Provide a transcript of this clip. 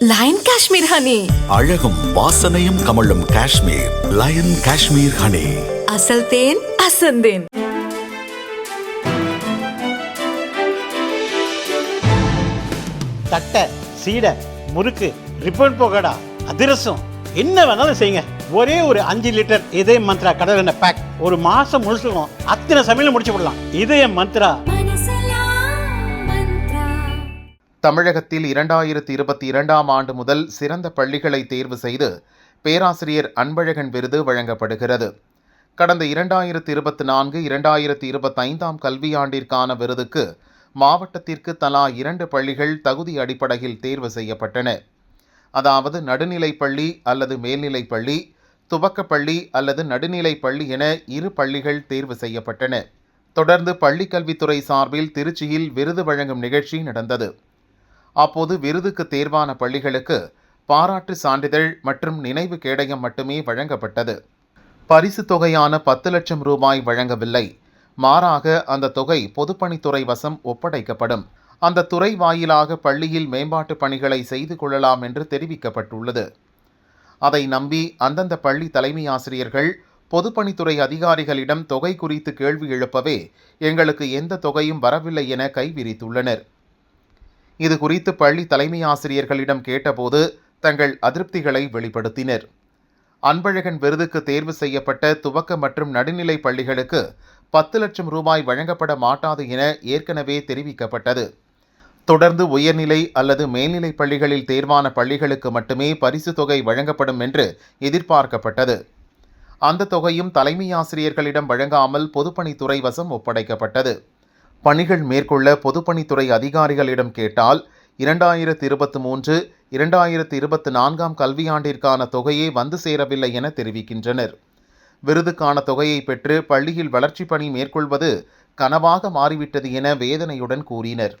Line Kashmir honey. அழகும் வாசனையும் கமழும் காஷ்மீர் லயன் காஷ்மீர் ஹனி. அசல் தேன் அசந்தேன். தட்டை, சீடை, முறுக்கு, ரிப்பன் போகடா, அதிரசம் என்ன வேணாலும் செய்யுங்க. ஒரே ஒரு 5 லிட்டர் இதய மந்த்ரா கடல் எண்ணெய் பேக் ஒரு மாசம் முழுசுக்கும் அத்தனை சமையல் முடிச்சு விடலாம். இதய மந்த்ரா. தமிழகத்தில் 2022ஆம் ஆண்டு முதல் சிறந்த பள்ளிகளை தேர்வு செய்து பேராசிரியர் அன்பழகன் விருது வழங்கப்படுகிறது. கடந்த 2024-2025ஆம் கல்வியாண்டிற்கான விருதுக்கு மாவட்டத்திற்கு தலா 2 பள்ளிகள் தகுதி அடிப்படையில் தேர்வு செய்யப்பட்டன. அதாவது நடுநிலைப்பள்ளி அல்லது மேல்நிலைப்பள்ளி, துவக்கப்பள்ளி அல்லது நடுநிலைப்பள்ளி என 2 பள்ளிகள் தேர்வு செய்யப்பட்டன. தொடர்ந்து பள்ளிக்கல்வித்துறை சார்பில் திருச்சியில் விருது வழங்கும் நிகழ்ச்சி நடந்தது. அப்போது விருதுக்கு தேர்வான பள்ளிகளுக்கு பாராட்டு சான்றிதழ் மற்றும் நினைவு கேடயம் மட்டுமே வழங்கப்பட்டது. பரிசு தொகையான 10 லட்சம் ரூபாய் வழங்கவில்லை. மாறாக அந்த தொகை பொதுப்பணித்துறை வசம் ஒப்படைக்கப்படும். அந்த துறை வாயிலாக பள்ளியில் மேம்பாட்டு பணிகளை செய்து கொள்ளலாம் என்று தெரிவிக்கப்பட்டுள்ளது. அதை நம்பி அந்தந்த பள்ளி தலைமை ஆசிரியர்கள் பொதுப்பணித்துறை அதிகாரிகளிடம் தொகை குறித்து கேள்வி எழுப்பவே எங்களுக்கு எந்த தொகையும் வரவில்லை என கைவிரித்துள்ளனர். இது குறித்து பள்ளி தலைமை ஆசிரியர்களிடம் கேட்டபோது தங்கள் அதிருப்திகளை வெளிப்படுத்தினர். அன்பழகன் விருதுக்கு தேர்வு செய்யப்பட்ட துவக்க மற்றும் நடுநிலை பள்ளிகளுக்கு 10 லட்சம் ரூபாய் வழங்கப்பட மாட்டாது என ஏற்கனவே தெரிவிக்கப்பட்டது. தொடர்ந்து உயர்நிலை அல்லது மேல்நிலை பள்ளிகளில் தேர்வான பள்ளிகளுக்கு மட்டுமே பரிசு தொகை வழங்கப்படும் என்று எதிர்பார்க்கப்பட்டது. அந்த தொகையும் தலைமை ஆசிரியர்களிடம் வழங்காமல் பொதுப்பணித்துறை வசம் ஒப்படைக்கப்பட்டது. பணிகள் மேற்கொள்ள பொதுப்பணித்துறை அதிகாரிகளிடம் கேட்டால் 2023-2024ஆம் கல்வியாண்டிற்கான தொகையே வந்து சேரவில்லை என தெரிவிக்கின்றனர். விருதுக்கான தொகையை பெற்று பள்ளியில் வளர்ச்சிப் பணி மேற்கொள்வது கனவாக மாறிவிட்டது என வேதனையுடன் கூறினர்.